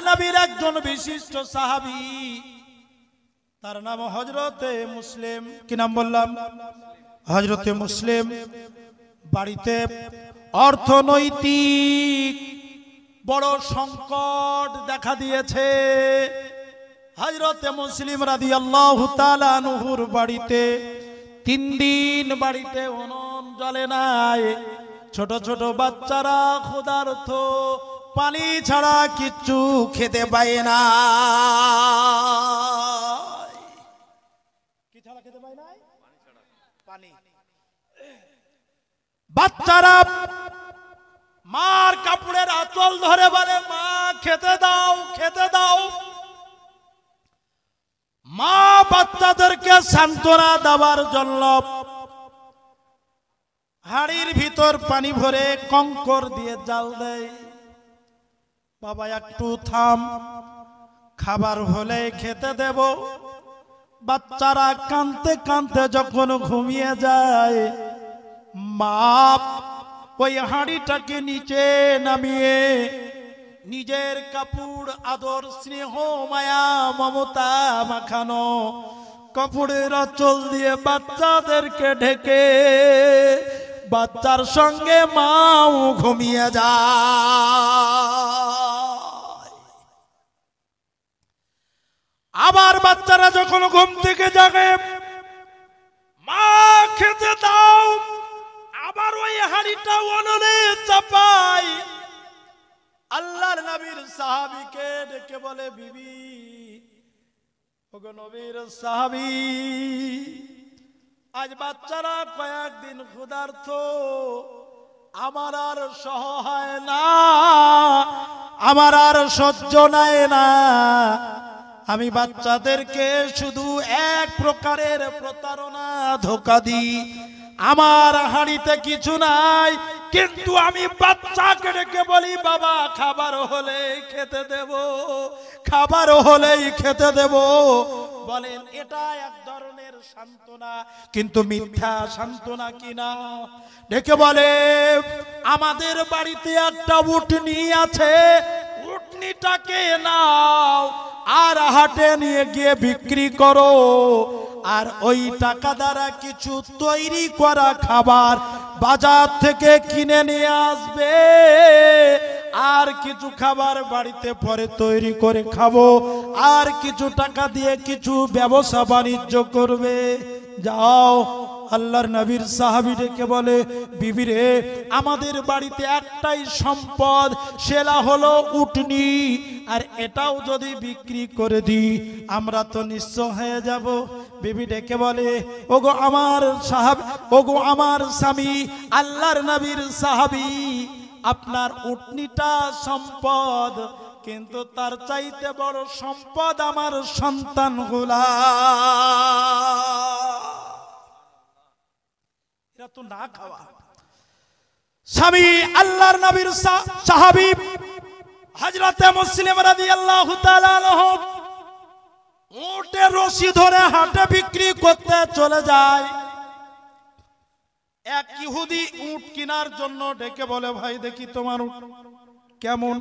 নবীর একজন বিশিষ্ট সাহাবী, তার নাম হযরতে মুসলিম। কি নাম বললাম? হযরতে মুসলিম। বাড়িতে অর্থনৈতিক বড় সংকট দেখা দিয়েছে। হযরতে মুসলিম রাদিয়াল্লাহু তাআলা আনহুর বাড়িতে 3 দিন বাড়িতে উনুন জ্বলে নাই। ছোট ছোট বাচ্চারা ক্ষুধার্ত, পানি ছাড়া কিচ্ছু খেতে পায় না। কি ছাড়া খেতে পায় না? পানি। বাচ্চারা মার কাপড়ের আঁচল ধরে বলে, মা খেতে দাও, খেতে দাও। মা বাচ্চাদেরকে সান্ত্বনা দেওয়ার জন্য হাড়ির ভিতর পানি ভরে কঙ্কর দিয়ে জাল দেয়। বাবা একটু থাম, খাবার হলে খেতে দেব। বাচ্চারা কাঁদতে কাঁদতে যখন ঘুমিয়ে যায়, মা ওই হাঁড়িটাকে নিচে নামিয়ে নিজের কাপড়, আদর, স্নেহ, মায়া, মমতা মাখানো কাপড়ের আঁচল দিয়ে বাচ্চাদেরকে ঢেকে বাচ্চার সঙ্গে মাও ঘুমিয়ে যায়। আবার বাচ্চারা যখন ঘুম থেকে জাগে, মা খেতে দাও, আবার ওই হাঁড়িটা উনুনে চাপাই। আল্লাহর নবীর সাহাবীকে ডেকে বলে, বিবি, ওগো নবীর সাহাবী, আজ বাচ্চারা কয়েকদিন ক্ষুধার্ত, আমার আর সহ হয় না, আমার আর সহ্য নাই না। আমি বাচ্চাদেরকে শুধু এক প্রকারের প্রতারণা, ধোঁকা দিই। আমার হাঁড়িতে কিছু নাই, কিন্তু আমি বাচ্চাকে ডেকে বলি, বাবা খাবার হলেই খেতে দেব, খাবার হলেই খেতে দেব। বলেন এটা এক ধরনের সান্ত্বনা, কিন্তু মিথ্যা সান্ত্বনা কিনা? ডেকে বলে, আমাদের বাড়িতে একটা উটনি আছে, উটনিটাকে নাও আর হাটে নিয়ে গিয়ে বিক্রি করো, আর ওই টাকা দ্বারা কিছু তৈরি করা খাবার বাজার থেকে কিনে নিয়ে আসবে, আর কিছু খাবার বাড়িতে পরে তৈরি করে খাবো, আর কিছু টাকা দিয়ে কিছু ব্যবসা বাণিজ্য করবে। যাও। আল্লাহর নবীর সাহাবী ডেকে বলে, বিবি রে, আমাদের বাড়িতে একটাই সম্পদ, সেটা হলো উটনি, আর এটাও যদি বিক্রি করে দিই আমরা তো নিঃস্ব হয়ে যাব। বিবি ডেকে বলে, ওগো আমার সাহাবী, ওগো আমার স্বামী, আল্লাহর নবীর সাহাবী, আপনার উটনিটা সম্পদ, কিন্তু তার চাইতে বড় সম্পদ আমার সন্তানগুলা। এরা তো না খাওয়া। স্বামী আল্লাহর নবীর সাহাবী হযরতে মুসলিম রাদিয়াল্লাহু তাআলা আনহু উটের রশি ধরে হাটে বিক্রি করতে চলে যায়। এক ইহুদি উট কেনার জন্য ডেকে বলে, ভাই দেখি তোমার উট কেমন,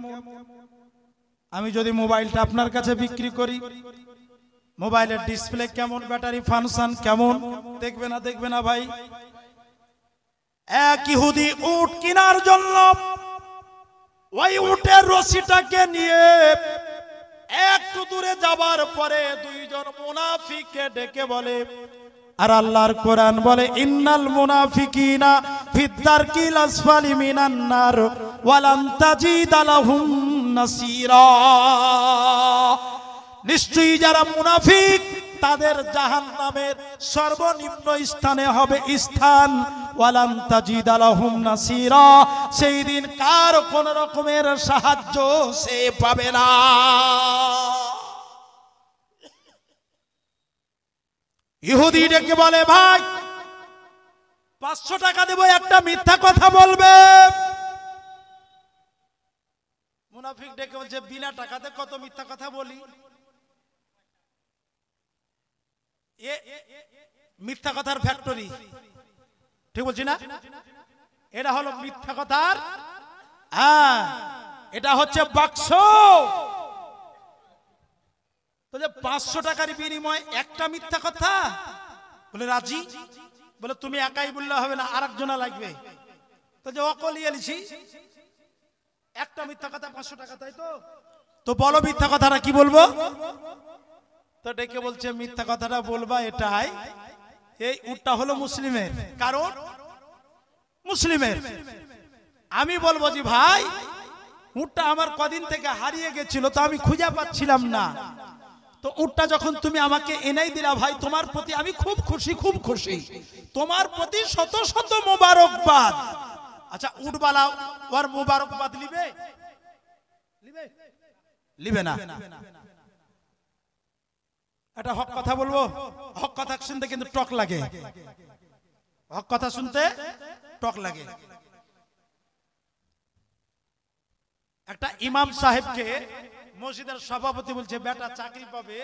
আমি যদি মোবাইলটা আপনার কাছে বিক্রি করি, মোবাইলের ডিসপ্লে কেমন, ব্যাটারি ফাংশন কেমন, দেখবে না দেখবে না ভাই? এক ইহুদি উট কেনার জন্য ওই উটের রশিটাকে নিয়ে একটু দূরে যাবার পরে দুইজন মুনাফিককে ডেকে বলে, আর আল্লাহর কোরআন বলে, ইন্নাল মুনাফিকিনা ফিদ-দারকিল আসফালি মিনান নার ওয়ালান তাজিদা লাহুম নাসীরা। নিশ্চয়ই যারা মুনাফিক তাদের জাহান্নামের সর্বনিম্ন স্থানে হবে স্থান, ওয়ালান তাজিদা লাহুম নাসীরা, সেই দিন কার কোন রকমের সাহায্য সে পাবে না। ইহুদি ডেকে বলে, ভাই 500 টাকা দেব, একটা মিথ্যা কথা বলবে। মুনাফিক ডেকে বলছে, বিনা টাকাতে কত মিথ্যা কথা বলি। মিথ্যা কথার ফ্যাক্টরি, ঠিক বলছি না? এটা হলো মিথ্যা কথার, এটা হচ্ছে বাক্স। তো যে 500 টাকার বিনিময়ে একটা মিথ্যা কথা বলে রাজি, বলে তুমি একাই বললে হবে না, আরেকজনা লাগবে। তো যে অকলিয়ে লিছি একটা মিথ্যা কথা 500 টাকা, তাই তো? তো বলো মিথ্যা কথাটা কি বলবো? তো ডেকে বলছে মিথ্যা কথাটা বলবা এটাই, এই উটটা হলো মুসলিমের, কারণ মুসলিমের। আমি বলবো যে ভাই উটটা আমার কদিন থেকে হারিয়ে গেছিল, তো আমি খুঁজে পাচ্ছিলাম না, তো উটটা যখন তুমি আমাকে এনেই দিলা ভাই, তোমার প্রতি আমি খুব খুশি, খুব খুশি, তোমার প্রতি শত শত মোবারকবাদ। আচ্ছা উটবালা ওর মোবারকবাদ লিবে? লিবে না। এটা হক কথা বলবো, হক কথা শুনতে কিন্তু টক লাগে, হক কথা শুনতে টক লাগে। একটা ইমাম সাহেবকে মসজিদের সভাপতি বলছে বেটা চাকরি পাবে,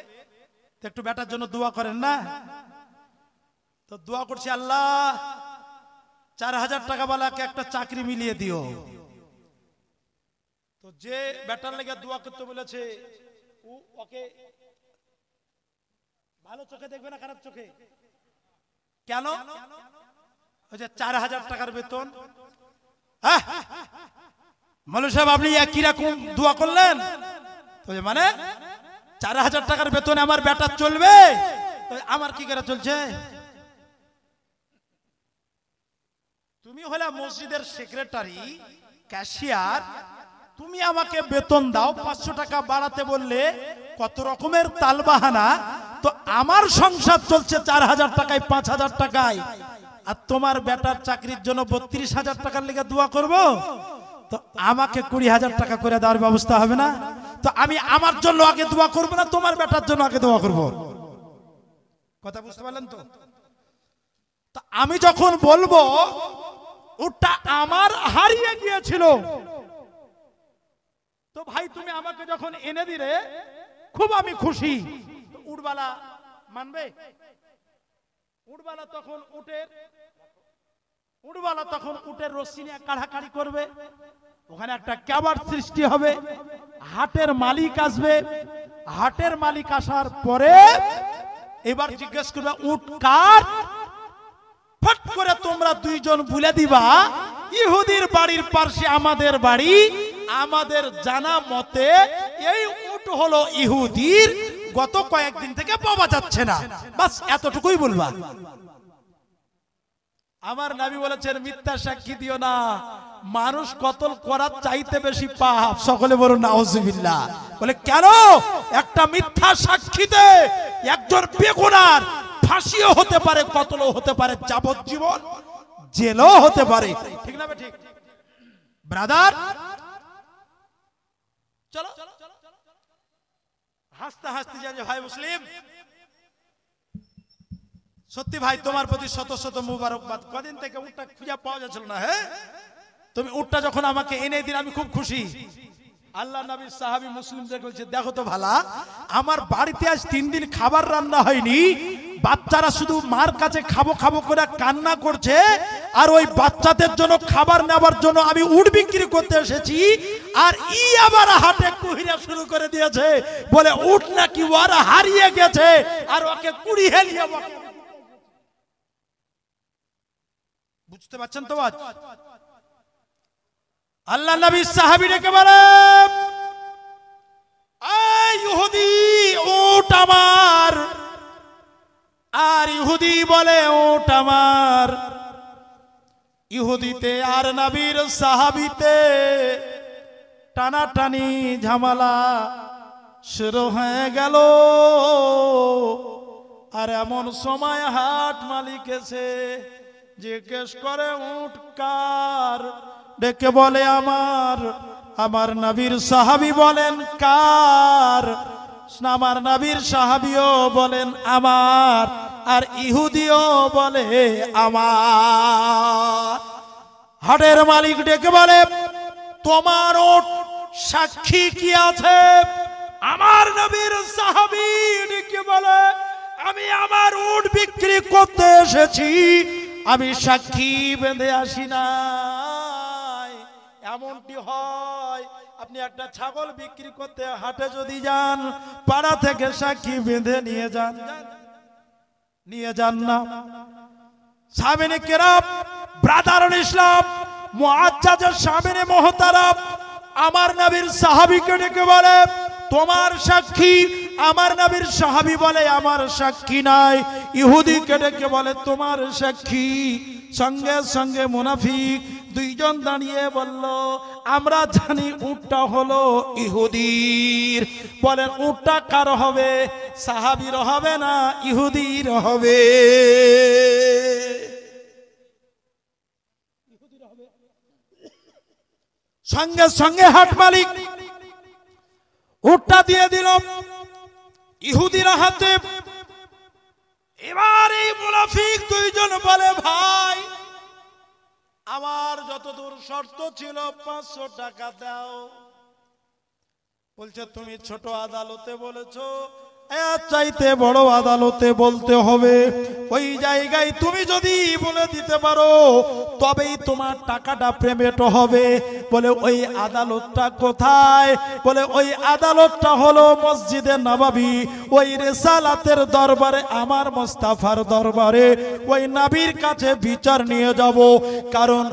তো একটু বেটার জন্য দোয়া করেন না। তো দোয়া করছি, আল্লাহ 4000 টাকা ওয়ালাকে একটা চাকরি মিলিয়ে দিও। তো যে বেটার লেগে দোয়া করতে বলেছে ওকে ভালো চোখে দেখবে না খারাপ চোখে? কেন? ওই যে 4000 টাকার বেতন। মৌলভী সাহেব আপনি একই রকম দোয়া করলেন, তো মানে 4000 টাকার বেতনে আমার বেটা চলবে, তো আমার কি করে চলছে? তুমি হলে মসজিদের সেক্রেটারি, ক্যাশিয়ার, তুমি আমাকে বেতন দাও, 500 টাকা বাড়াতে বললে কত রকমের তালবাহানা। তো আমার সংসার চলছে 4000 টাকায়, 5000 টাকায়, আর তোমার বেটার চাকরির জন্য 32,000 টাকার লেগে দোয়া করব, তো আমাকে 20,000 টাকা করে দেওয়ার ব্যবস্থা হবে না? তো আমি আমার জন্য আগে দোয়া করব না তোমার বেটার জন্য আগে দোয়া করব? কথা বুঝতে পারলেন তো? তো আমি যখন বলবো ওটা আমার হারিয়ে গিয়েছিল, তো ভাই তুমি আমাকে যখন এনে দিলে খুব আমি খুশি, তো উটবালা মানবে? উটবালা তখন উটের রশ্মি নিয়ে কাড়াকাড়ি করবে, ওখানে একটা ক্যাবার সৃষ্টি হবে, হাটের মালিক আসবে, হাটের মালিক আসার পরে এবার জিজ্ঞেস করবে উট কার? ফট করে তোমরা দুইজন বলে দিবা ইহুদির বাড়ির পাশে আমাদের বাড়ি, আমাদের জানা মতে এই উট হলো ইহুদির, গত কয়েকদিন থেকে পাওয়া যাচ্ছে না, বাস এতটুকুই বলবা। আমার নবী বলেছেন মিথ্যা সাক্ষী দিও না, মানুষ কতল করার চাইতে বেশি পাপ। সকলে বলুন নাউজুবিল্লাহ। বলে কেন? একটা মিথ্যা সাক্ষীতে একজন বেগুনার ফাঁসিও হতে পারে, কতলও হতে পারে, যাবজ্জীবন জেলও হতে পারে। ঠিক না? ঠিক ব্রাদার, চলো হাসতে হাসতে যান ভাই মুসলিম। সত্যি ভাই তোমার প্রতি শত শত মুবারকবাদ। কদিন থেকে উটটা খুঁজে পাওয়া যাচ্ছিল না, হ্যাঁ তুমি উটটা যখন আমাকে এনে দিন আমি খুব খুশি। আল্লাহ নবী সাহাবী মুসলিমদের বলছে দেখো তো ভালা, আমার বাড়িতে আজ 3 দিন খাবার রান্না হয়নি, বাচ্চারা শুধু মার কাছে খাবো খাবো করে কান্না করছে, আর ওই বাচ্চাদের জন্য খাবার নেবার জন্য আমি উট বিক্রি করতে এসেছি, আর ই আবার হাটে কুহিরা শুরু করে দিয়েছে, বলে উট নাকি ওর হারিয়ে গেছে আর ওকে কুড়িয়ে নিয়ে। বুঝতে পারছেন তো? আজ আল্লাহ নবী সাহাবী ডেকে বলে এই ইহুদি উট আমার, আর ইহুদি বলে উট আমার। ইহুদিতে আর নবীর সাহাবীতে টানাটানি ঝামেলা শুরু হয়ে গেল। আর এমন সময় হাট মালিক এসে জিজ্ঞেস করে উট কার? ডেকে বলে আমার। আমার নবীর সাহাবী বলেন কার? আমার নবীর সাহাবীও বলেন আমার, আর ইহুদিও বলে আমার। হাটের মালিক ডেকে বলে তোমার উট সাক্ষী কি আছে? আমার নবীর সাহাবী ডেকে বলে আমি আমার উট বিক্রি করতে এসেছি, আমি সাক্ষী বেঁধে আসি নাই। এমনটি হয় আপনি একটা ছাগল বিক্রি করতে হাটে যদি যান, পাড়া থেকে সাক্ষী বেঁধে নিয়ে যান না। সামনে কেরাম ব্রাদারুল ইসলাম মুআজ্জাজের সামনে মুহতারাম আমার নবীর সাহাবীকে ডেকে বলে তোমার সাক্ষী। আমার নবীর সাহাবী বলে আমার সাক্ষী নাই। ইহুদিকে ডেকে বলে তোমার সাক্ষী। সঙ্গে সঙ্গে মুনাফিক দুইজন দাঁড়িয়ে বলল আমরা জানি উটটা হলো ইহুদির। বলেন উটটা কার হবে? সাহাবীর হবে না ইহুদির হবে? সঙ্গে সঙ্গে হাট মালিক উটটা দিয়ে দিল ইহুদির হাতে। এবার এই মুনাফিক দুইজন বলে ভাই আমার যতদূর শর্ত ছিল 500 টাকা দাও। বলছে তুমি ছোট আদালতে বলেছো, এর চাইতে বড় আদালতে বলতে হবে। ওই জায়গায় তুমি যদি বলে দিতে পারো তবেই তোমার টাকাটা পেমেন্ট হবে। বলে ওই আদালতটা কোথায়? বলে ওই আদালতটা হলো মসজিদে নববী। ওই রিসালাতের দরবারে আমার মুস্তাফার দরবারে ওই নবীর কাছে বিচার নিয়ে যাব। কারণ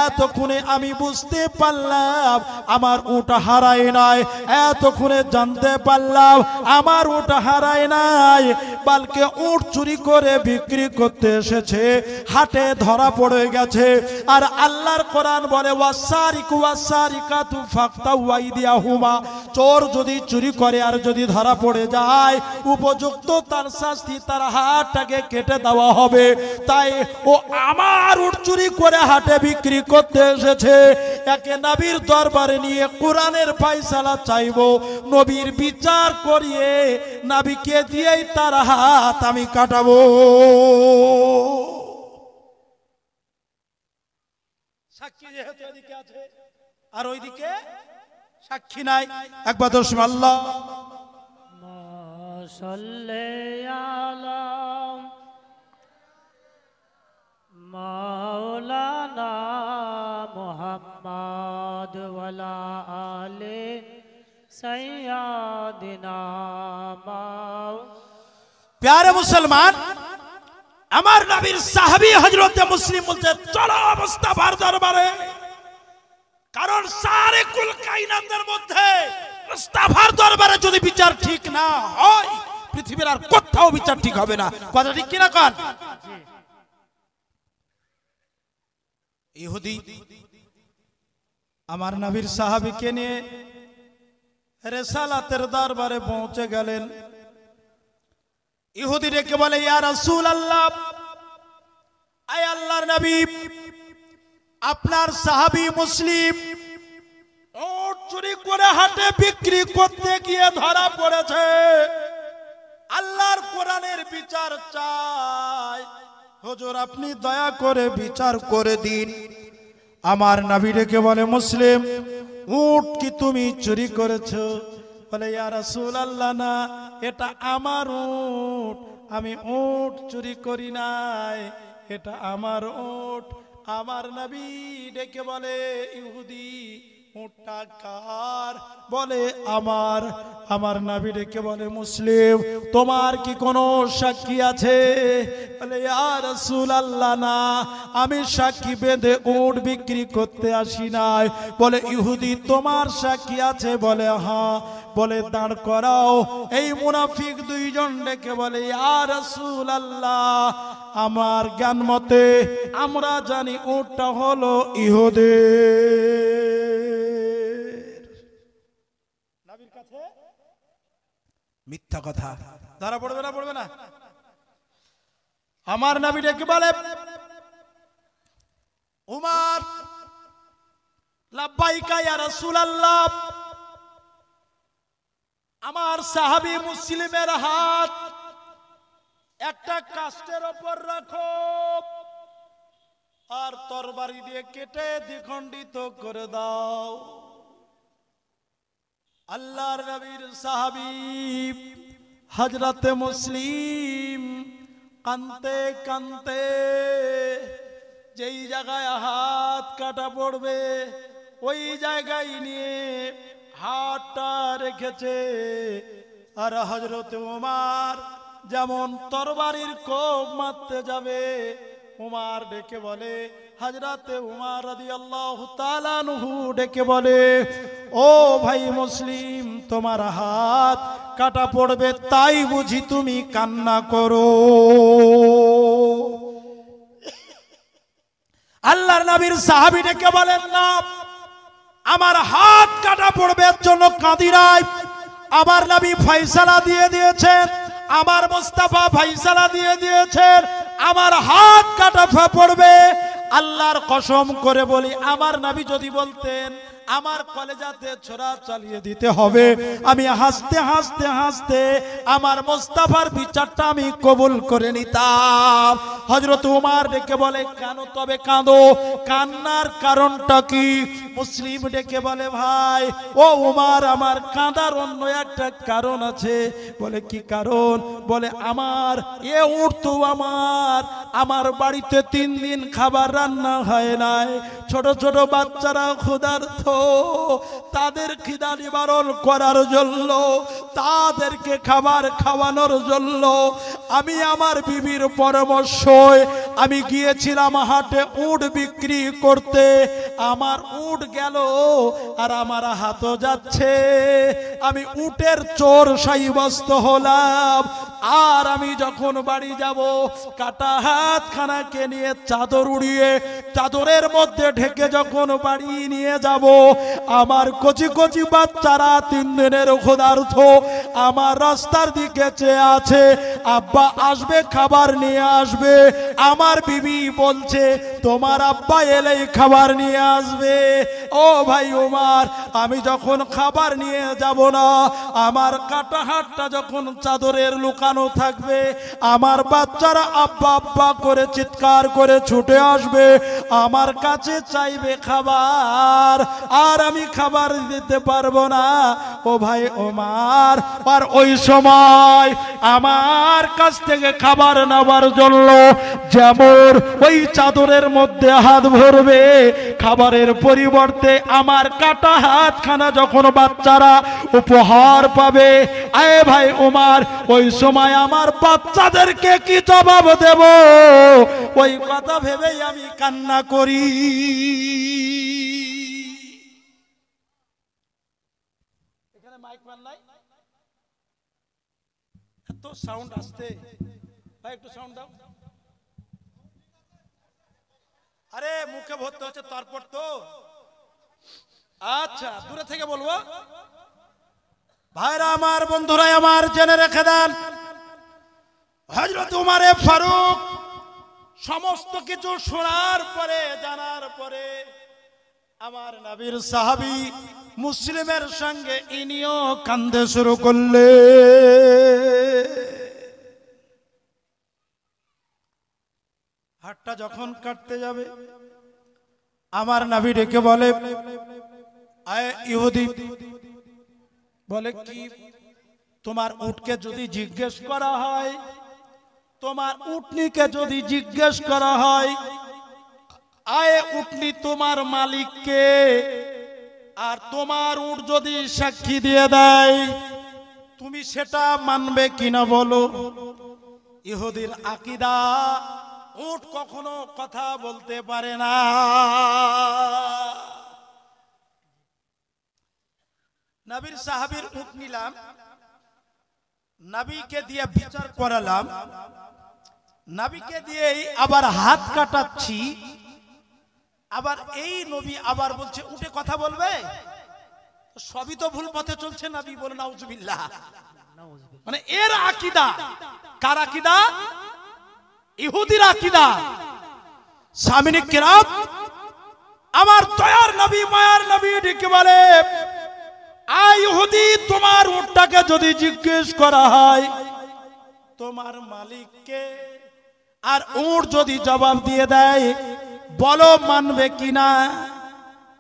এতক্ষণে আমি বুঝতে পারলাম আমার উট হারায় নাই, এতক্ষণে জানতে পারলাম আমার উট হারায় নাই, বলকে উট চুরি করে বিক্রি করতে এসেছে, হাটে ধরা পড়ে গেছে। আর আল্লাহর কোরআন বলে ওয়াসারিকু ওয়াসারিকাতু ফাকতাউ আইদিয়াহুমা, চোর যদি চুরি করে আর যদি ধরা পড়ে যায় উপযুক্ত তার শাস্তি, তার হাতটাকে কেটে দেওয়া হবে। তাই ও আমার উট চুরি করে হাটে বিক্রি করতে এসেছে, একে নবীর দরবারে নিয়ে কোরআনের ফয়সালা চাইবো, নবীর বিচার করিয়ে নবীকে দিয়েই তার হাত আমি কাটাবো। সাক্ষী যেহেতু এদিকে আছে আর ওইদিকে সাক্ষী নাই, একবার দোষ আল্লাহ মাওলানা মুহাম্মদ ওয়ালা আলে সাইয়্যিদিনা। প্যারে মুসলমান, আমার নবীর সাহাবী হযরত মুসলিম বলতে চলো মুস্তাফার দরবারে। কারণ সারে কুল কায়নাতের মধ্যে মুস্তাফার দরবারে যদি বিচার ঠিক না হয় পৃথিবীর আর কোথাও বিচার ঠিক হবে না। কথা ঠিক কি না কোন? ইহুদি আমার নবীর সাহাবীকে নিয়ে রিসালাতের দরবারে পৌঁছে গেলেন। ইহুদি ডেকে বলে ইয়া রাসূলুল্লাহ, আয় আল্লাহর নবী, আপনার সাহাবী মুসলিম উট চুরি করে হাটে বিক্রি করতে গিয়ে ধরা পড়েছে, আল্লাহর কোরআনের বিচার চাই, হুজুর আপনি দয়া করে বিচার করে দিন। আমার নবী ডেকে বলে মুসলিম উট কি তুমি চুরি করেছো? বলে ইয়া রাসূলুল্লাহ না, এটা আমার উট, আমি উট চুরি করি নাই, এটা আমার উট। আমার নবী ডেকে বলে ইহুদি উটটা কার? বলে আমার। আমার নবী ডেকে বলে মুসলিম তোমার কি কোনো সাক্ষী আছে? বলে ইয়া রাসূলুল্লাহ না, আমি সাক্ষী বেঁধে উট বিক্রি করতে আসি নাই। বলে ইহুদি তোমার সাক্ষী আছে? বলে হ্যাঁ। বলে দাঁড় করাও। এই মুনাফিক দুইজন ডেকে বলে ইয়া রাসূলুল্লাহ, আমার জ্ঞান মতে আমরা জানি উটটা হলো ইহুদের। নবীর কাছে মিথ্যা কথা ধরা পড়বে না? পড়বে না? আমার নবী ডেকে বলে উমর লাব্বাইকা ইয়া রাসূলুল্লাহ, আমার সাহাবী মুসলিমের হাত একটা কাষ্ঠের উপর রাখো আর তরবারি দিয়ে কেটে দ্বিখণ্ডিত করে দাও। আল্লাহর নবীর সাহাবী হযরতে মুসলিম কানতে কানতে যেই জায়গায় হাত কাটা পড়বে ওই জায়গায় নিয়ে হাতটা রেখেছে। আর হযরত ওমর যেমন তরবারির কোপ মারতে যাবে, ওমর ডেকে বলে, হযরতে ওমর রাদিয়াল্লাহু তাআলা আনহু ডেকে বলে, ও ভাই মুসলিম, তোমার হাত কাটা পড়বে তাই বুঝি তুমি কান্না করো? আল্লাহর নবীর সাহাবী ডেকে বলেন, না, আমার হাত কাটা পড়বে এর জন্য কাঁদি নাই। আমার নবী ফয়সালা দিয়ে দিয়েছেন, আমার মুস্তাফা ফয়সালা দিয়ে দিয়েছেন, আমার হাত কাটা পড়বে। আল্লাহর কসম করে বলি, আমার নবী যদি বলতেন আমার কলেজাতে ছোরা চালিয়ে দিতে হবে, আমি হাসতে হাসতে হাসতে আমার মুস্তাফার বিচারটা আমি কবুল করে নিতাম। হযরত ওমর ডেকে বলে, কেন তবে কাঁদো? কান্নার কারণটা কি? মুসলিম ডেকে বলে, ভাই ও ওমর, আমার কাঁদার অন্য একটা কারণ আছে। বলে, কি কারণ? বলে, আমার এ উট তো আমার বাড়িতে 3 দিন খাবার রান্না হয় নাই। ছোট ছোট বাচ্চারা ক্ষুধার্ত, তাদের খিদা নিবারণ করার জন্য, তাদেরকে খাবার খাওয়ানোর জন্য আমি আমার বিবির পরামর্শ আমি গিয়েছিলাম হাটে উট বিক্রি করতে। আমার উট গেল আর আমার হাতও যাচ্ছে। আমি উটের চোর সাব্যস্ত হলাম। আর আমি যখন বাড়ি যাব, কাটা হাতখানাকে নিয়ে চাদর উড়িয়ে চাদরের মধ্যে ঢেকে যখন বাড়ি নিয়ে যাব, আমার কচি কচি বাচ্চারা 3 দিনের ক্ষুধার্ত আমার রাস্তার দিকে চেয়ে আছে। আব্বা আসবে, খাবার নিয়ে আসবে। আমার বিবি বলছে, তোমার আব্বা এলেই খাবার নিয়ে আসবে। ও ভাই ওমর, আমি যখন খাবার নিয়ে যাব না, আমার কাটা হাতটা যখন চাদরের লুকানো থাকবে, আমার বাচ্চারা আব্বা আব্বা করে চিৎকার করে ছুটে আসবে, আমার কাছে চাইবে খাবার, আর আমি খাবার দিতে পারবো না। ও ভাই ওমর, আর ওই সময় আমার কাছ থেকে খাবার নেওয়ার জন্য যেমন ওই চাদরের মধ্যে হাত ভরবে, খাবারের পরিবর্তে আমার কাটা হাতখানা যখন বাচ্চারা উপহার পাবে, আয় ভাই ওমর, ওই সময় আমার বাচ্চাদেরকে কি জবাব দেব? ওই কথা ভেবেই আমি কান্না করি। এখানে মাইক ম্যান নাই, এত সাউন্ড আসছে, ভাই একটু সাউন্ড দাও। আরে মুখে ভরতে হচ্ছে তারপর তো। আচ্ছা, দূরে থেকে বলবো। ভাইরা আমার, বন্ধুরা আমার, জেনে রেখে দেন, হযরত উমরে ফারুক সমস্ত কিছু শোনার পরে, জানার পরে, আমার নবীর সাহাবী মুসলিমের সঙ্গে ইনিও কান্দে শুরু করলে। হাতটা যখন কাটতে যাবে, আমার নবী ডেকে বলে, আয় ইহুদি, বলে, কি তোমার উটকে যদি জিজ্ঞেস করা হয়, তোমার উটনিকে যদি জিজ্ঞেস করা হয়, আয় উটনি তোমার মালিককে, আর তোমার উট যদি সাক্ষী দিয়ে দেয়, তুমি সেটা মানবে কিনা বলো? ইহুদির আকীদা, উট কখনো কথা বলতে পারে না। নবীর সাহাবীর উট নিলাম, নবীকে দিয়ে বিচার করালাম, নবীকে দিয়ে আবার হাত কাটাচ্ছি, আবার এই নবী আবার বলছে উঠে কথা বলবে। সবই তো ভুল পথে চলছে। নবী বলে, নাউজুবিল্লাহ। মানে এর আকীদা, কার আকীদা? ইহুদির আকীদা। সামিনে কিরাম, আমার দয়ার নবী, মায়ার নবী ডেকে বলে, আয় ইহুদি, তোমার উটটাকে যদি জিজ্ঞেস করা হয় তোমার মালিককে, আর উট যদি জবাব দিয়ে দেয়, বলো মানবে কিনা?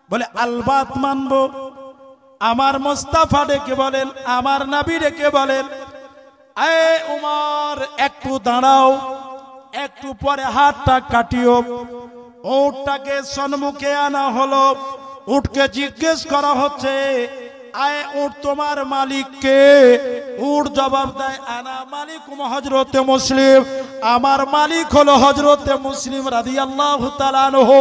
বলে, আলবাত মানবো। আমার মুস্তাফা ডেকে বলেন, আমার নবী ডেকে বলেন, আয় উমর, একটু দাঁড়াও, একটু পরে হাতটা কাটিও। উটটাকে সম্মুখে আনা হলো। উটকে জিজ্ঞেস করা হচ্ছে, আয় উট তোমার মালিক কে? উট জবাব দেয়, আনা মালিকুম হযরতে মুসলিম, আমার মালিক হলো হযরতে মুসলিম রাদিয়াল্লাহু তাআলা আনহু।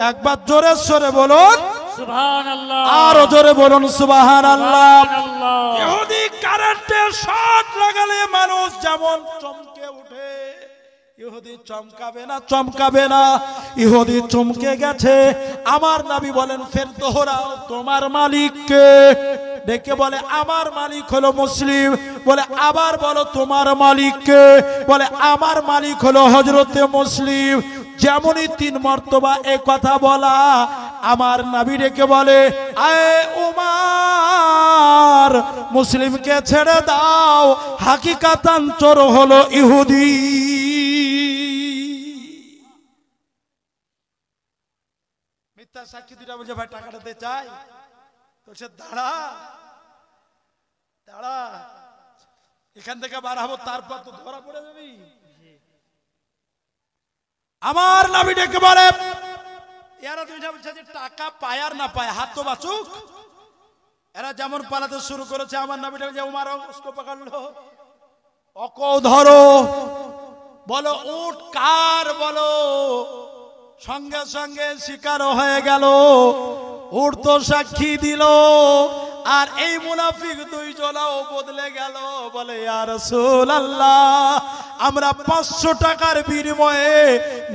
একবার জোরে সরে বলুন সুবহানাল্লাহ, আরো জোরে বলুন সুবহানাল্লাহ। সুবহানাল্লাহ। ইহুদি কারেন্টের শট লাগালে মানুষ যেমন চমকে ওঠে, ইহুদি চমকাবে না, চমকাবে না। ইহুদি চমকে গেছে। আমার নবী বলেন, ফের দোহরাও, তোমার মালিক কে? ডেকে বলে, আমার মালিক হলো মুসলিম। বলে, আবার বলো, তোমার মালিক কে? বলে, আমার মালিক হলো হযরতে মুসলিম। যেমনই 3 মর্তবা এই কথা বলা, আমার নবী ডেকে বলে, আয়ে উমার, মুসলিমকে ছেড়ে দাও, হাকিকাতান চোর হলো ইহুদি। মিথ্যা সাক্ষী দুটা বলছে, ভাই টাকাটা দে চাই। বলছে, দাঁড়া দাঁড়া, এখান থেকে বার হবো, তারপর তো ধরা পড়ে যাবি। আমার নবী ডেকে বলে, এরা দুইটা বলছে যে টাকা পায় আর না পায়, হাত তো বাঁচুক। এরা যেমন পালাতে শুরু করেছে, আমার নবী ডেকে উমার উসকো পকড়লো, ওকে ধরো। বলো উট কার? বলো। সঙ্গে সঙ্গে শিকার হয়ে গেল। উট তো সাক্ষী দিল। আর এই মুনাফিক দুইজনাও বদলে গেল। বলে, ইয়া রাসূলুল্লাহ, আমরা 500 টাকার বিনিময়ে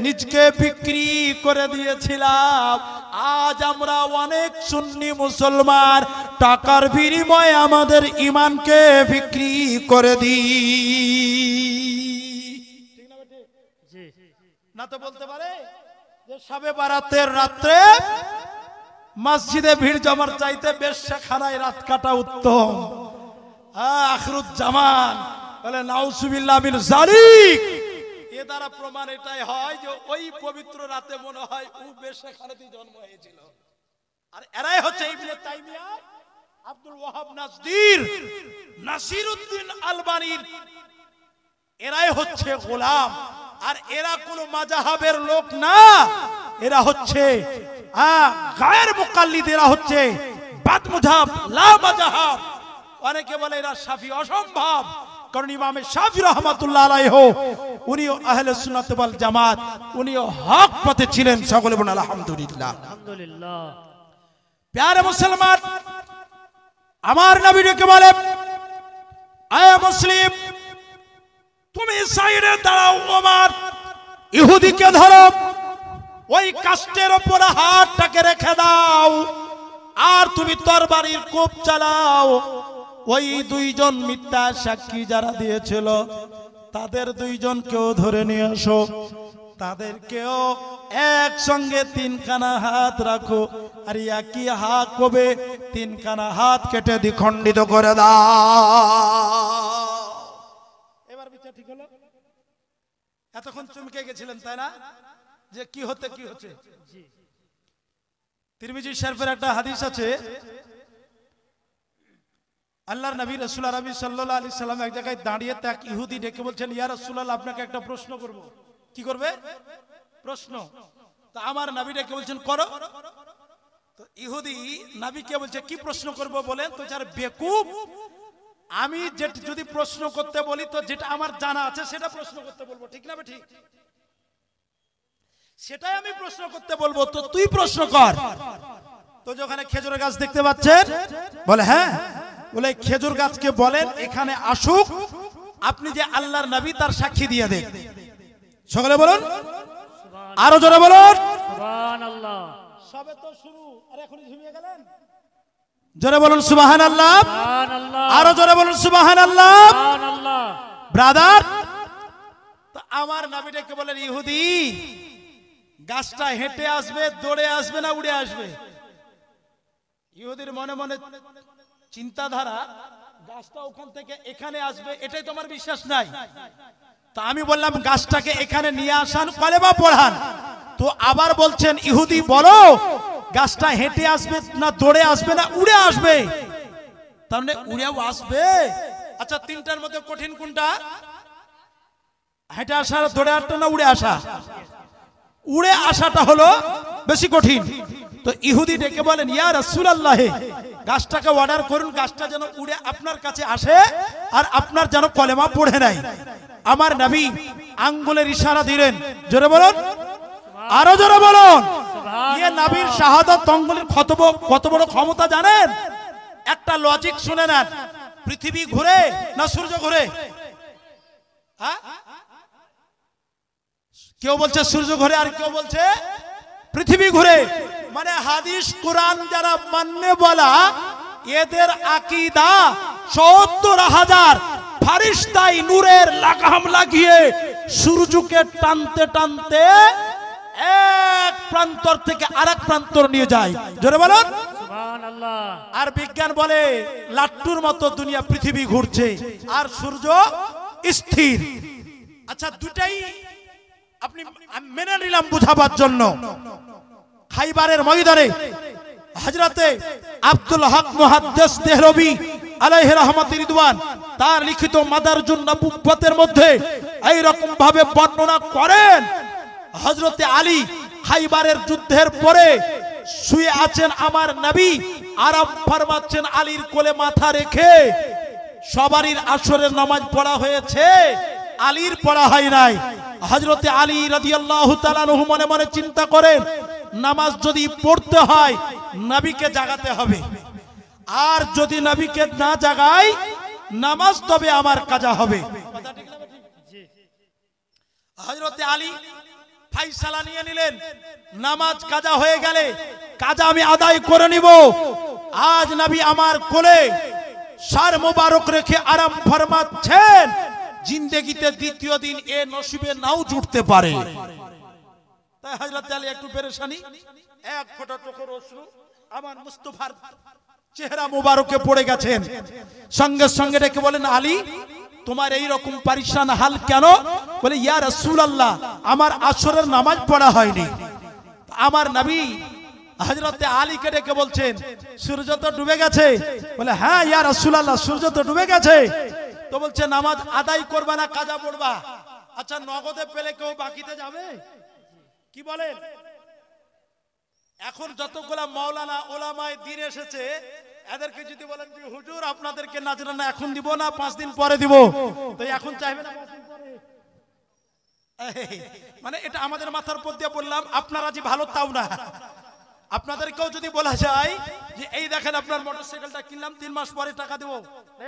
নিজকে বিক্রি করে দিয়েছিলাম। আজ আমরা অনেক সুন্নি মুসলমান টাকার বিনিময়ে আমাদের ঈমানকে বিক্রি করে দিই। ঠিক না বেটি? জি। না তো বলতে পারে যে শবে বারাতের রাত্রে মসজিদে ভিড় জমার চাইতে বেশ্যাখানায় রাত কাটা উত্তম। আখিরুজ জামান বলে, নাউজুবিল্লাহ মিন যালিক। এ দ্বারা প্রমাণ এটাই হয় যে ওই পবিত্র রাতে মনে হয় ও বেশ্যাখানাতেই জন্ম হয়েছিল। আর এরাই হচ্ছে ইবনে তাইমিয়া, আব্দুল ওয়াহাব নাসদির, নাসিরউদ্দিন আলবানীর, এরাই হচ্ছে গোলাম। আর এরা কোন মাযহাবের লোক না, এরা হচ্ছে গায়ের মুকাল্লিদ, এরা হচ্ছে বাদ মুযহাব লা মাযহাব। অনেকে বলে এরা শাফি, অসম্ভব। কারণ ইমাম শাফি রাহমাতুল্লাহ আলাইহি উনিও আহলে সুন্নাত ওয়াল জামাত, উনিও হক পথে ছিলেন। সকলে বলুন আলহামদুলিল্লাহ। আলহামদুলিল্লাহ। প্যারে মুসলমান, আমার নবী ডেকে বলে, আয়ে মুসলিম, তুমি সাইডে দাঁড়াও, ওমর ইহুদিকে ধরো, ওই কাষ্টের উপর হাতটাকে রেখে দাও, আর তুমি তরবারির কোপ চালাও। ওই দুইজন মিথ্যা সাক্ষী যারা দিয়েছিল, তাদের দুইজনকেও ধরে নিয়ে আসো। তাদেরকেও একসঙ্গে 3 খানা হাত রাখো, আর একই হাত কবে 3 খানা হাত কেটে দ্বিখণ্ডিত করে দাও। এবার বিচার ঠিক হলো? এতক্ষণ চমকে গেছিলেন তাই না, যে কি হতে কি হচ্ছে। তিরমিজি শরীফের একটা হাদিস আছে, আল্লাহর নবী রাসূল আরবি সাল্লাল্লাহু আলাইহি সাল্লাম এক জায়গায় দাঁড়িয়ে এক ইহুদি ডেকে বলছেন, ইয়া রাসূলুল্লাহ, আপনাকে একটা প্রশ্ন করব। কি করবে? প্রশ্ন। তো আমার নবী ডেকে বলছেন, করো। তো ইহুদি নবীকে বলছে, কি প্রশ্ন করব বলেন? তো যার বেকুব, আমি যদি প্রশ্ন করতে বলি তো যেটা আমার জানা আছে সেটা প্রশ্ন করতে বলবো, ঠিক না ঠিক? সেটাই আমি প্রশ্ন করতে বলবো, তো তুই প্রশ্ন কর। তো যেখানে খেজুরের গাছ দেখতে পাচ্ছেন, বলে হ্যাঁ। বলে, খেজুর গাছকে বলেন এখানে আসুক, আপনি যে আল্লাহর নবী তার সাক্ষী দিয়ে দেন। সকলে বলুন, আরো জোরে বলুন সুবহানাল্লাহ। সবে তো শুরু, আর এখনই ঝুমিয়ে গেলেন। জোরে বলুন সুবহানাল্লাহ। সুবহানাল্লাহ। আরো জোরে বলুন সুবহানাল্লাহ। সুবহানাল্লাহ। ব্রাদার, তো আমার নবী ডেকে বলেন, ইহুদি, গাছটা হেঁটে আসবে, দৌড়ে আসবে না উড়ে আসবে? ইহুদির মনে মনে চিন্তাধারা, গাছটা ওখান থেকে এখানে আসবে, এটাই তোমার বিশ্বাস নাই। তো আমি বললাম, গাছটাকে এখানে নিয়ে আসান, কলেমা পড়ান। তো আবার বলছেন, ইহুদি বলো, গাছটা হেঁটে আসবে না দৌড়ে আসবে না উড়ে আসবে? তাহলে উড়েও আসবে। আচ্ছা, 3টার মধ্যে কঠিন কোনটা? হেঁটে আসা, দৌড়ে আসা না উড়ে আসা? উড়ে আসাটা হলো বেশি কঠিন। তো ইহুদি ডেকে বলেন, ইয়া রাসূলুল্লাহ, গাছটাকে অর্ডার করুন, গাছটা যেন উড়ে আপনার কাছে আসে আর আপনার যেন কলেমা পড়ে নাই। আমার নবী আঙ্গুলের ইশারা দিলেন। জোরে বলুন, আরো জোরে বলুন। ইয়ে নবীর শাহাদাত আঙ্গুলের কত বড় ক্ষমতা জানেন? একটা লজিক শুনে নেন, পৃথিবী ঘুরে না সূর্য ঘুরে? হ্যাঁ, কেউ বলছে সূর্য ঘুরে আর কেউ বলছে পৃথিবী ঘুরে। মানে হাদিস কোরআন যারা মাননে বলা, এদের আকীদা ৭০,০০০ ফারিস্তাই নূরের লাগাম লাগিয়ে সূর্যকে টানতে টানতে এক প্রান্তর থেকে আরেক প্রান্তর নিয়ে যায়। জোরে বলুন সুবহানাল্লাহ। আর বিজ্ঞান বলে লাট্টুর মতো দুনিয়া পৃথিবী ঘুরছে আর সূর্য স্থির। আচ্ছা, দুটাই আপনি মেনে নিলাম বুঝাবার জন্য। খাইবারের ময়দানে হযরতে আব্দুল হক মুহাদ্দিস দেহলভী আলাইহি রাহমাতুর রিদওয়ান তার লিখিত মাদারজুন নবুওয়াতের মধ্যে এই রকম ভাবে বর্ণনা করেন, হযরতে আলী খাইবারের যুদ্ধের পরে শুয়ে আছেন আমার নবী, আরাম ফরমাচ্ছেন আলীর কোলে মাথা রেখে। সবারই আসরের নামাজ পড়া হয়েছে, আলীর পড়া হয় নাই। হযরতে আলী রাদিয়াল্লাহু তাআলা আনহু মনে মনে চিন্তা করেন, নামাজ যদি পড়তে হয় নবীকে জাগাতে হবে, আর যদি নবীকে না জাগাই নামাজ তবে আমার কাজা হবে। হযরতে আলী ফাইসালা নিয়ে নিলেন, নামাজ কাজা হয়ে গেলে কাজা আমি আদায় করে নিব। আজ নবী আমার কোলে সার মোবারক রেখে আরাম ফরমাচ্ছেন, জিন্দেগিতে দ্বিতীয় দিন এ নসিবে নাও জুটতে পারে। তাই হযরত আলী একটু পেরেশানি, এক ফোঁটা চোখের অশ্রু আমার মুস্তাফার চেহারা মোবারকে পড়ে গেছেন। সঙ্গে সঙ্গে ডেকে বলেন, আলী তোমার এই রকম পরিশান হাল কেন? বলে, ইয়া রাসূলুল্লাহ, আমার আসরের নামাজ পড়া হয়নি। আমার নবী হযরতে আলীকে ডেকে বলছেন, সূর্য তো ডুবে গেছে। বলে, হ্যাঁ ইয়া রাসূলুল্লাহ, সূর্য তো ডুবে গেছে। তো বলছে, নামাজ আদায় করবা না কাজা পড়বা? আচ্ছা, নগদে পেলে কেউ বাকিতে যাবে? কি বলেন? এখন যতগুলা মাওলানা ওলামায়ে দ্বীন এসেছে, এদেরকে যদি বলেন যে হুজুর আপনাদেরকে নাজরানা এখন দিব না 5 দিন পরে দিব, তো এখন চাইবে না 5 দিন পরে? মানে এটা আমাদের মাথার উপর দিয়ে বললাম, আপনারা যে ভালো তাও না। আপনাদেরকেও যদি বলা যায় যে এই দেখেন আপনার মোটরসাইকেলটা কিনলাম 3 মাস পরে টাকা দেব,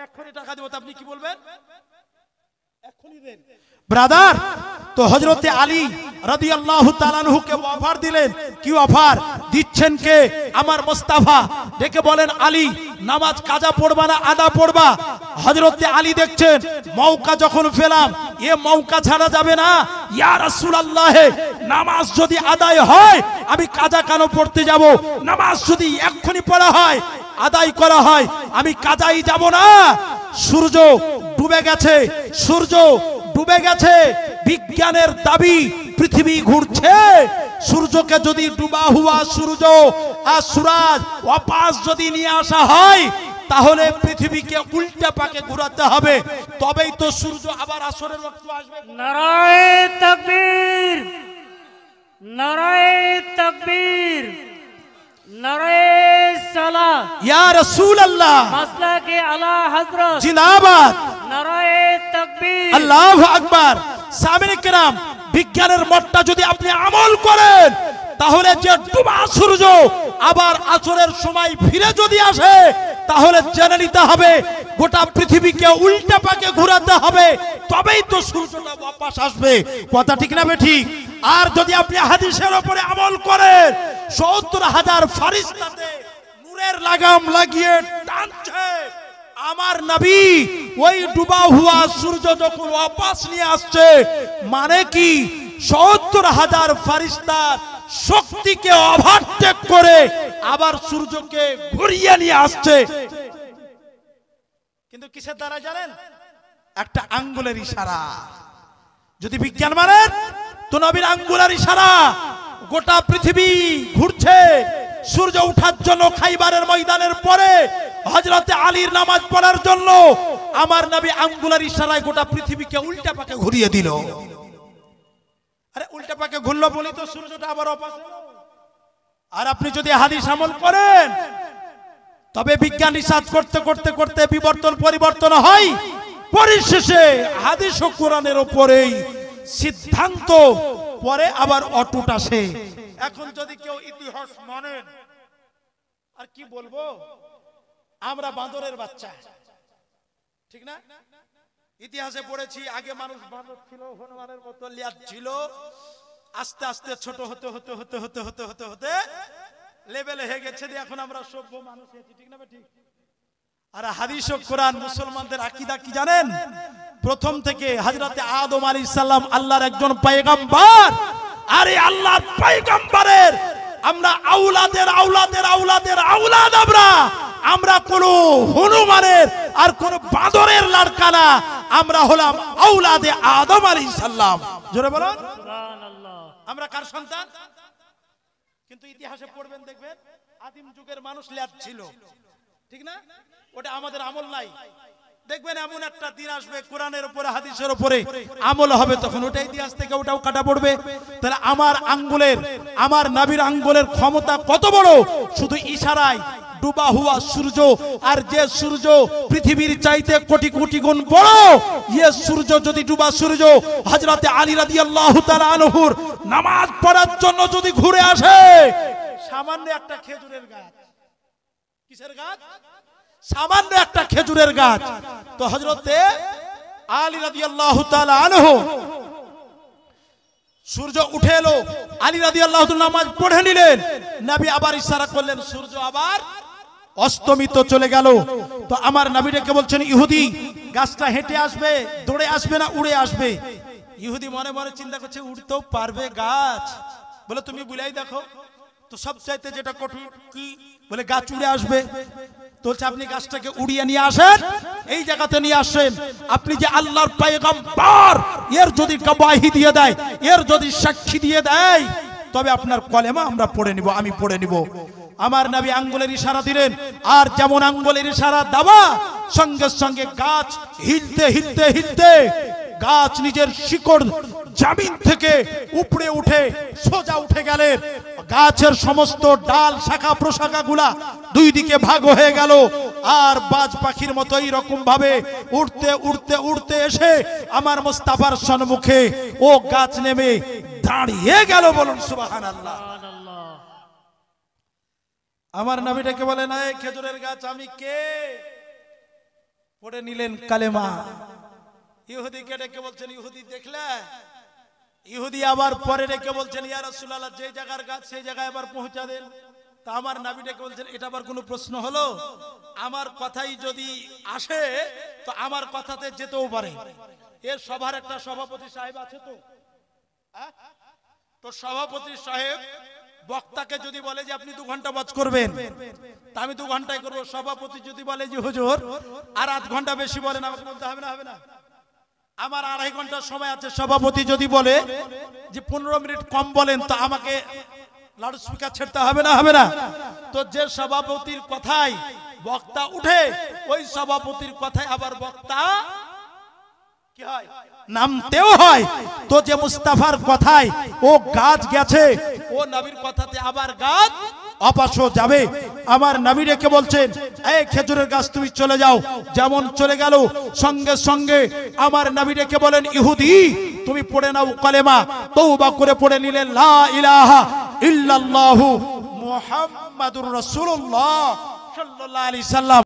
এক্ষুনি টাকা দেব, তো আপনি কি বলবেন? এক্ষুনি দেন। ব্রাদার, তো হযরতে আলী রাদিয়াল্লাহু তাআলা আনহুকে অফার দিলেন। কি অফার দিচ্ছেন? কে? আমার মুস্তাফা। ডেকে বলেন, আলী নামাজ কাজা পড়বা না আদা পড়বা? হযরতে আলী দেখছেন মৌকা যখন পেলাম, এ মৌকা ছাড়া যাবে না। ইয়া রাসূলুল্লাহ, নামাজ যদি আদায় হয় আমি কাজা কেন পড়তে যাব? নামাজ যদি এক্ষুনি পড়া হয় আদায় করা হয় আমি কাজাই যাব না। সূর্য ডুবে গেছে, সূর্য ডুবে গেছে। বিজ্ঞানের দাবি পৃথিবী ঘুরছে। সূর্যকে যদি ডুবা হুয়া সূর্য আর সুরাজ ওয়াপাস যদি নিয়ে আসা হয়, তাহলে পৃথিবীকে উল্টা পাকে ঘোরাতে হবে, তবেই তো সূর্য আবার আসরের ওয়াক্ত আসবে। নারায়ে তাকবীর, নারায়ে তাকবীর, নারায়ে সালাত। ইয়া রাসূলুল্লাহ, মাসলাকে আলা হযরত জিন্দাবাদ, নারায়ে তাকবীর, আল্লাহু আকবার। সামিনে কেরাম, বিজ্ঞানের মতটা যদি আপনি আমল করেন, তাহলে যে ডুবা সূর্য আবার আসরের সময় ফিরে যদি আসে, তাহলে জেনে নিতে হবে গোটা পৃথিবীকে উল্টা পাকে ঘোরাতে হবে, তবেই তো সূর্যটা ওয়াপস আসবে। কথা ঠিক না বেঠিক? আর যদি আপনি হাদিসের উপরে আমল করেন, ৭০,০০০ ফারিস্তাতে নূরের লাগাম লাগিয়ে টানছে। আমার নবী ওই ডুবা হুয়া সূর্য যখন ওয়াপস নিয়ে আসছে, মানে কি ৭০,০০০ ফারিস্তার শক্তিকে ওভারটেক করে আবার সূর্যকে ঘুরিয়ে নিয়ে আসছে। কিন্তু কিসের দ্বারা জানেন? একটা আঙ্গুলের ইশারা। যদি বিজ্ঞান মানেন তো নবীর আঙ্গুলের ইশারা। গোটা পৃথিবী ঘুরছে সূর্য ওঠার জন্য। খাইবারের ময়দানের পরে হযরতে আলীর নামাজ পড়ার জন্য আমার নবী আঙ্গুলের ইশারায় গোটা পৃথিবীকে উল্টা পাকে ঘুরিয়ে দিল। আরে উল্টা পাকে ঘুরলো বলি তো সূর্যটা আবার ওপাশ। আর আপনি যদি হাদিস আমল করেন তবে বিজ্ঞান রিসার্চ করতে করতে করতে বিবর্তন পরিবর্তন হয়, পরিশেষে হাদিস ও কোরআনের উপরেই সিদ্ধান্ত পরে আবার অটুট আসে। এখন যদি কেউ ইতিহাস মানেন, আর কি বলবো, আমরা বাঁদরের বাচ্চা, ঠিক না? ইতিহাসে পড়েছি আগে মানুষ বাঁদর ছিল, হনুমানের মতো লিয়াত ছিল, আস্তে আস্তে ছোট হতে হতে হতে হতে হতে হতে হতে লেভেলে হয়ে গেছে, এখন আমরা সভ্য মানুষ হয়েছি, ঠিক না? ঠিক। আর হাদিস ও কোরআন মুসলমানদের আকীদা কি জানেন? প্রথম থেকে হযরতে আদম আলাইহিস সালাম আল্লাহর একজন পয়গম্বর, আর এই আল্লাহর পয়গম্বরের আমরা আওলাদের আওলাদের আওলাদের আওলাদ, আমরা কোন হনুমানের আর কোন বাঁদরের লড়কা না, আমরা হলাম আওলাদে আদম আলাইহিস সালাম। জোরে বলুন সুবহানাল্লাহ। আমরা কার সন্তান? কিন্তু ইতিহাসে পড়বেন দেখবেন আদিম যুগের মানুষ ল্যাদ ছিল, ঠিক না? ওটা আমাদের আমল নাই। দেখবেন এমন একটা দিন আসবে কোরআনের উপরে হাদিসের উপরে আমল হবে, তখন ওটা ইতিহাস থেকে ওটাও কাটা পড়বে। তাহলে আমার আঙ্গুলের, আমার নবীর আঙ্গুলের ক্ষমতা কত বড়! শুধু ইশারায় ডুবা হুয়া সূর্য, আর যে সূর্য পৃথিবীর চাইতে কোটি কোটি গুণ বড়, এই সূর্য যদি ডুবা সূর্য হযরতে আলী রাদিয়াল্লাহু তাআলা আনহুর নামাজ পড়ার জন্য যদি ঘুরে আসে, সামান্য একটা খেজুরের গাছ, কিসের গাছ? সামান্য একটা খেজুরের গাছ, তো হযরতে আলী রাদিয়াল্লাহু তাআলা আনহু সূর্য উঠে এলো, আলী রাদিয়াল্লাহু তাআলা নামাজ পড়ে নিলেন, নবী আবার ইশারা করলেন, সূর্য আবার অস্তমিত চলে গেল। তো আমার নবীকে বলছেন, ইহুদি গাছটা হেঁটে আসবে, দৌড়ে আসবে না উড়ে আসবে? ইহুদি মনে মনে চিন্তা করছে, উড়তেও পারবে গাছ? বলে তুমি বুঝাই দেখো তো, সবচাইতে যেটা কঠিন কি? বলে গাছ উড়ে আসবে। তো আপনি গাছটাকে উড়িয়ে নিয়ে আসেন, এই জায়গাতে নিয়ে আসেন। আপনি যে আল্লাহর পয়গম্বর, এর যদি গবাহি দিয়ে দেয়, এর যদি সাক্ষী দিয়ে দেয়, তবে আপনার কলেমা আমরা পড়ে নিব, আমি পড়ে নিব। আমার নবী আঙ্গুলের ইশারা দিলেন, আর যেমন আঙ্গুলের ইশারা দেওয়া, সঙ্গে সঙ্গে গাছ হিলতে হিলতে হিলতে গাছ নিজের শিকড় জমিন থেকে উপরে উঠে সোজা উঠে গেলেন। গাছের সমস্ত ডাল শাখা প্রশাখা গুলা দুই দিকে ভাগ হয়ে গেল, আর বাজ পাখির মতো এইরকম ভাবে উড়তে উড়তে উড়তে এসে আমার মুস্তাফার সম্মুখে ও গাছ নেমে দাঁড়িয়ে গেল। বলুন সুবহানাল্লাহ। আমার নবীটাকে বলেন, এই খেজুরের গাছ আমি কে? পড়ে নিলেন কালেমা। ইহুদিকে ডেকে বলছেন, ইহুদি দেখলে? ইহুদি আবার পরে ডেকে বলছেন, ইয়া রাসূলুল্লাহ, যে জায়গার গাছ সেই জায়গায় আবার পৌঁছা দেন। তা আমার নবীটাকে বলছেন, এটা আবার কোনো প্রশ্ন হলো? আমার কথাই যদি আসে তো আমার কথাতে যেতেও পারে। এর সভার একটা সভাপতি সাহেব আছে, তো সভাপতি সাহেব বক্তাকে যদি বলে যে আপনি 2 ঘন্টা ওয়াজ করবেন, তা আমি 2 ঘন্টায় করব। সভাপতি যদি বলে যে হুজুর আর 8 ঘন্টা বেশি বলেন, আমাকে বলতে হবে না? হবে না? আমার 2.5 ঘন্টার সময় আছে। সভাপতি যদি বলে যে 15 মিনিট কম বলেন, তো আমাকে লাউড স্পিকার ছেড়তে হবে না? হবে না? তো যে সভাপতির কথায় বক্তা উঠে, ওই সভাপতির কথায় আবার বক্তা কি হয়? নামতেও হয়। তো যে মুস্তাফার কথায় ও গাছ গেছে, ও নবীর কথাতে আবার গাছ অপাশ যাবে। আমার নবী রেখে বলছেন, এই খেজুরের গাছ তুমি চলে যাও। যেমন চলে গেল, সঙ্গে সঙ্গে আমার নবী রেখে বলেন, ইহুদি তুমি পড়ে নাও কালেমা। তওবা করে পড়ে নিলেন, লা ইলাহা ইল্লাল্লাহু মুহাম্মাদুর রাসূলুল্লাহ সাল্লাল্লাহু আলাইহি সাল্লাম।